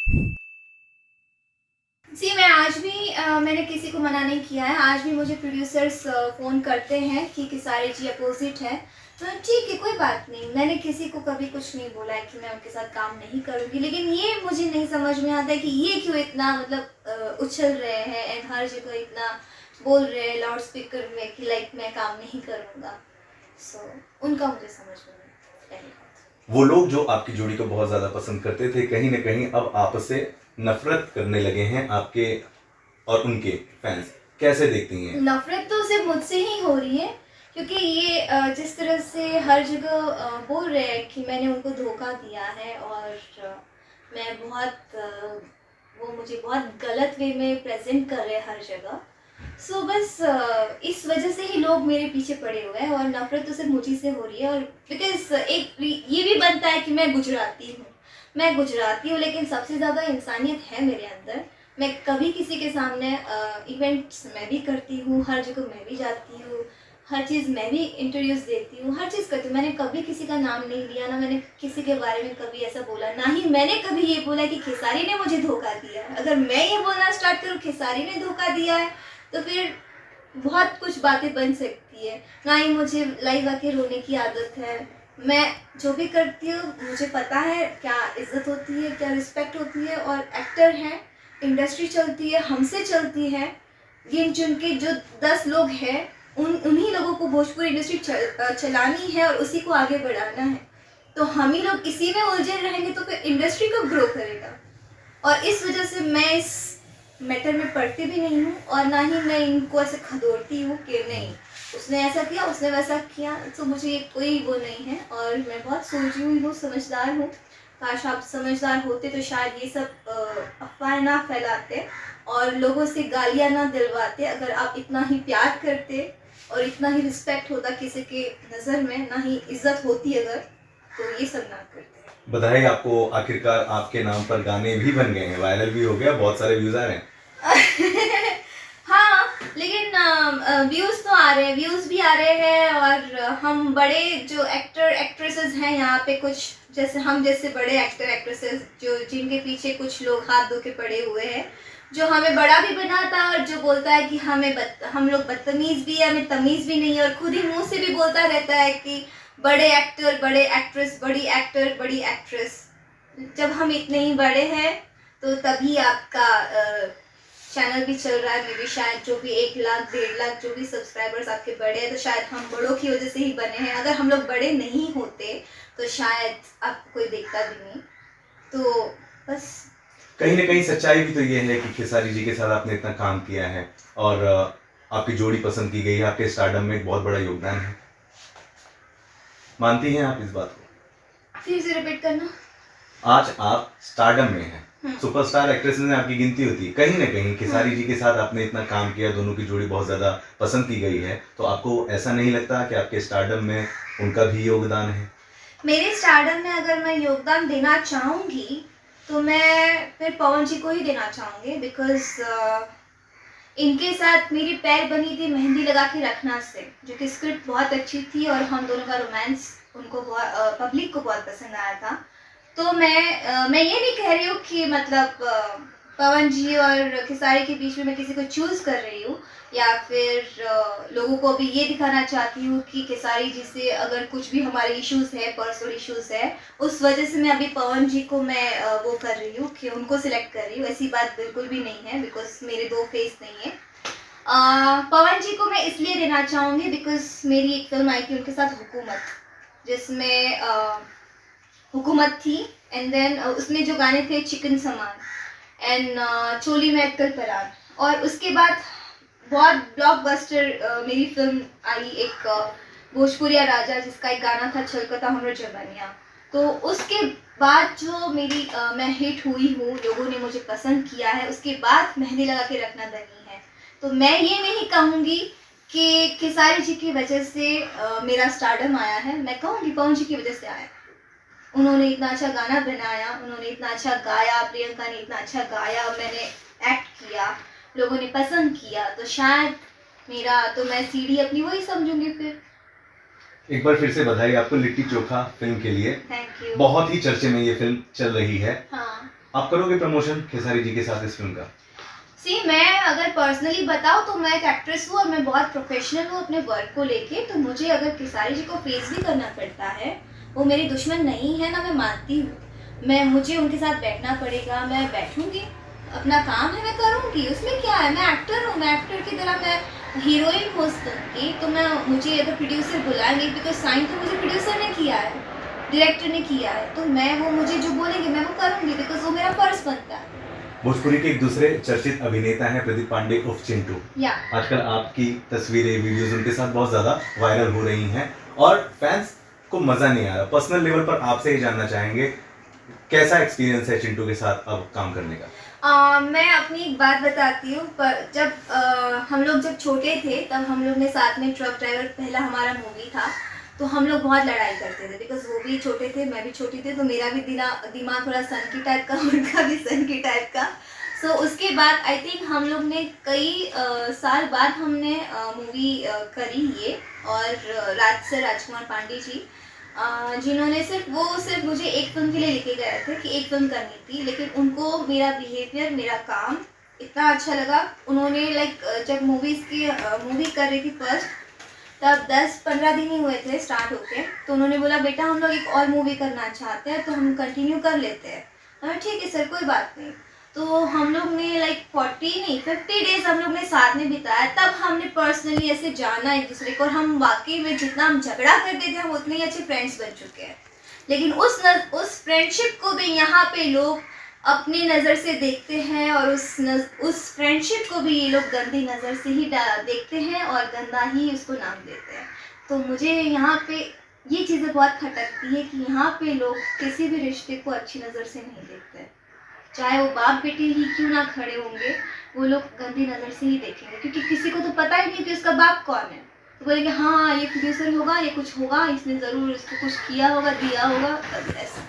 जी, मैं आज भी मैंने किसी को मना नहीं किया है। आज भी मुझे प्रोड्यूसर्स फ़ोन करते हैं कि खेसारी जी अपोज़िट है, तो ठीक है, कोई बात नहीं। मैंने किसी को कभी कुछ नहीं बोला है कि मैं उनके साथ काम नहीं करूँगी, लेकिन ये मुझे नहीं समझ में आता है कि ये क्यों इतना मतलब उछल रहे हैं एंड हर जगह इतना बोल रहे हैं लाउड स्पीकर में कि लाइक मैं काम नहीं करूँगा। सो उनका मुझे समझ में नहीं पहली बात। वो लोग जो आपकी जोड़ी को बहुत ज़्यादा पसंद करते थे, कहीं न कहीं अब आपसे नफ़रत करने लगे हैं, आपके और उनके फैंस। कैसे देखती हैं? नफ़रत तो सिर्फ़ मुझसे ही हो रही है, क्योंकि ये जिस तरह से हर जगह बोल रहे हैं कि मैंने उनको धोखा दिया है और मैं बहुत वो मुझे बहुत गलत वे में प्रेज़ेंट कर रहे हैं हर जगह। सो बस इस वजह से ही लोग मेरे पीछे पड़े हुए हैं और नफ़रत तो सिर्फ़ मुझी से हो रही है। और बिकॉज़ ये भी बनता है कि मैं गुजराती हूँ। मैं गुजराती हूँ, लेकिन सबसे ज़्यादा इंसानियत है मेरे अंदर। मैं कभी किसी के सामने इवेंट्स मैं भी करती हूँ, हर जगह मैं भी जाती हूँ, हर चीज़ मैं भी इंटरव्यूज़ देती हूँ, हर चीज़ करती हूँ। मैंने कभी किसी का नाम नहीं लिया, ना मैंने किसी के बारे में कभी ऐसा बोला, ना ही मैंने कभी ये बोला कि खेसारी ने मुझे धोखा दिया है। अगर मैं ये बोलना स्टार्ट करूँ खेसारी ने धोखा दिया है, तो फिर बहुत कुछ बातें बन सकती है। ना ही मुझे लाइव आके रोने की आदत है। मैं जो भी करती हूँ मुझे पता है क्या इज़्ज़त होती है, क्या रिस्पेक्ट होती है। और एक्टर हैं, इंडस्ट्री चलती है, हमसे चलती है। गिन चुन के जो 10 लोग हैं, उन्हीं लोगों को भोजपुरी इंडस्ट्री चलानी है और उसी को आगे बढ़ाना है। तो हम ही लोग इसी में उलझे रहेंगे तो फिर इंडस्ट्री कब ग्रो करेगा। और इस वजह से मैं इस मैटर में पढ़ती भी नहीं हूँ और ना ही मैं इनको ऐसे खदोरती हूँ कि नहीं उसने ऐसा किया, उसने वैसा किया। तो मुझे ये कोई वो नहीं है और मैं बहुत सोची हुई हूँ, समझदार हूँ। काश आप समझदार होते तो शायद ये सब अफवाहें ना फैलाते और लोगों से गालियाँ ना दिलवाते। अगर आप इतना ही प्यार करते और इतना ही रिस्पेक्ट होता किसी के नज़र में, ना ही इज्जत होती अगर, तो ये सब ना करते। बधाई आपको, आखिरकार आपके नाम पर गाने भी बन गए हैं, वायरल भी हो गया, बहुत सारे व्यूज़ आ रहे हैं। हाँ, लेकिन व्यूज़ तो आ रहे हैं, व्यूज़ भी आ रहे हैं। और हम बड़े जो एक्टर एक्ट्रेसेस हैं यहाँ पे, कुछ जैसे हम जैसे बड़े एक्टर एक्ट्रेसेस जो जिनके पीछे कुछ लोग हाथ धो के पड़े हुए हैं, जो हमें बड़ा भी बनाता है और जो बोलता है कि हम लोग बदतमीज़ भी है, हमें तमीज़ भी नहीं है, और खुद ही मुंह से भी बोलता रहता है कि बड़े एक्टर बड़े एक्ट्रेस, बड़ी एक्टर बड़ी एक्ट्रेस। जब हम इतने ही बड़े हैं तो तभी आपका चैनल भी चल रहा है। मे बी शायद जो भी 1 लाख 1.5 लाख जो भी सब्सक्राइबर्स आपके बड़े हैं, तो शायद हम बड़ों की वजह से ही बने हैं। अगर हम लोग बड़े नहीं होते तो शायद आपको कोई देखता भी नहीं। तो बस कहीं न कहीं सच्चाई भी तो ये है कि खेसारी जी के साथ आपने इतना काम किया है और आपकी जोड़ी पसंद की गई है, आपके स्टारडम में एक बहुत बड़ा योगदान है। मानती हैं आप इस बात को? फिर से रिपीट करना। आज आप स्टारडम में हैं, सुपरस्टार एक्ट्रेसेस में आपकी गिनती होती है। कहीं न कहीं खेसारी जी के साथ आपने इतना काम किया, दोनों की जोड़ी बहुत ज़्यादा पसंद की गई है, तो आपको ऐसा नहीं लगता कि आपके स्टारडम में उनका भी योगदान है? मेरे स्टारडम में अगर मैं योगदान देना चाहूँगी तो मैं फिर पवन जी को ही देना चाहूँगी। बिकॉज़ इनके साथ मेरी पैर बनी थी मेहंदी लगा के रखना से, जो कि स्क्रिप्ट बहुत अच्छी थी और हम दोनों का रोमांस उनको बहुत पब्लिक को बहुत पसंद आया था। तो मैं ये नहीं कह रही हूँ कि मतलब पवन जी और खेसारी के बीच में मैं किसी को चूज़ कर रही हूँ, या फिर लोगों को अभी ये दिखाना चाहती हूँ कि खेसारी जी से अगर कुछ भी हमारे इश्यूज़ है, पर्सनल इश्यूज़ है, उस वजह से मैं अभी पवन जी को मैं वो कर रही हूँ कि उनको सिलेक्ट कर रही हूँ। ऐसी बात बिल्कुल भी नहीं है, बिकॉज़ मेरे 2 फेस नहीं है। पवन जी को मैं इसलिए देना चाहूँगी बिकॉज़ मेरी एक फ़िल्म आई थी उनके साथ हुकूमत, जिसमें हुकूमत थी एंड देन उसमें जो गाने थे चिकन समान एंड चोली में अक्कल परार। और उसके बाद बहुत ब्लॉकबस्टर मेरी फिल्म आई एक भोजपुरिया राजा, जिसका एक गाना था छलकता हमरो जवानिया। तो उसके बाद जो मेरी मैं हिट हुई हूँ, लोगों ने मुझे पसंद किया है, उसके बाद मेहंदी लगा के रखना बनी है। तो मैं ये नहीं कहूँगी कि खेसारी जी की वजह से मेरा स्टारडम आया है, मैं कहूँगी पवन जी की वजह से आया। उन्होंने इतना अच्छा गाना बनाया, उन्होंने इतना अच्छा गाया, प्रियंका ने इतना अच्छा गाया, मैंने एक्ट किया, लोगों ने पसंद किया, तो शायद मेरा तो मैं सीढ़ी अपनी वही समझूंगी फिर। एक बार फिर से बधाई आपको लिट्टी चोखा फिल्म के लिए। Thank you. बहुत ही चर्चे में ये फिल्म चल रही है। हाँ। आप करोगे प्रमोशन खेसारी जी के साथ इस फिल्म का? सी, मैं अगर पर्सनली बताऊँ तो मैं एक एक्ट्रेस हूँ और मैं बहुत प्रोफेशनल हूँ अपने वर्क को लेके, तो मुझे अगर खेसारी जी को फेस भी करना पड़ता है, वो मेरे दुश्मन नहीं है ना, मैं मानती हूँ। मुझे उनके साथ बैठना पड़ेगा, मैं बैठूंगी, अपना काम है मैं करूँगी, उसमें क्या है, मैं एक्टर हूँ, मैं एक्टर की तरह मैं हीरोइन हो सकती, तो मुझे अगर प्रोड्यूसर बुलाएंगे, बिकॉज साइन तो मुझे प्रोड्यूसर ने किया है, डायरेक्टर ने किया है, तो वो मुझे जो बोलेंगे मैं वो करूँगी, बिकॉज वो मेरा फर्ज बनता है। भोजपुरी के एक दूसरे चर्चित अभिनेता हैं प्रदीप पांडे उर्फ चिंटू। आजकल आपकी तस्वीरें वीडियोस उनके साथ बहुत ज्यादा वायरल हो रही हैं और फैंस को मजा नहीं आ रहा। पर्सनल लेवल पर आपसे ही जानना चाहेंगे कैसा एक्सपीरियंस है चिंटू के साथ अब काम करने का? मैं अपनी एक बात बताती हूँ, पर जब हम लोग जब छोटे थे तब हम लोग ने साथ में ट्रक ड्राइवर पहला हमारा मूवी था, तो हम लोग बहुत लड़ाई करते थे, बिकॉज वो भी छोटे थे, मैं भी छोटी थी, तो मेरा भी दिमाग थोड़ा सन की टाइप का, उनका भी सन की टाइप का। सो उसके बाद आई थिंक हम लोग ने कई साल बाद हमने मूवी करी ये, और राजकुमार पांडे जी जिन्होंने सिर्फ मुझे एक फिल्म के लिए लिखे गए थे कि एक फिल्म करनी थी, लेकिन उनको मेरा बिहेवियर, मेरा काम इतना अच्छा लगा। उन्होंने जब मूवी कर रही थी फर्स्ट, तब 10-15 दिन ही हुए थे स्टार्ट होके, तो उन्होंने बोला बेटा हम लोग एक और मूवी करना चाहते हैं, तो हम कंटिन्यू कर लेते हैं। हाँ ठीक है सर, कोई बात नहीं। तो हम लोग ने 50 डेज हम लोग ने साथ में बिताया, तब हमने पर्सनली ऐसे जाना एक दूसरे को, और हम वाकई में जितना हम झगड़ा करते थे हम उतने ही अच्छे फ्रेंड्स बन चुके हैं। लेकिन उस फ्रेंडशिप को भी यहाँ पे लोग अपनी नज़र से देखते हैं, और उस फ्रेंडशिप को भी ये लोग गंदी नज़र से ही देखते हैं और गंदा ही उसको नाम देते हैं। तो मुझे यहाँ पे ये चीज़ें बहुत खटकती है कि यहाँ पे लोग किसी भी रिश्ते को अच्छी नज़र से नहीं देखते, चाहे वो बाप बेटे ही क्यों ना खड़े होंगे, वो लोग गंदी नज़र से ही देखेंगे, क्योंकि किसी को तो पता ही नहीं कि उसका बाप कौन है। तो बोलेंगे हाँ ये प्रोड्यूसर होगा, ये कुछ होगा, इसने ज़रूर इसको कुछ किया होगा, दिया होगा, ऐसा।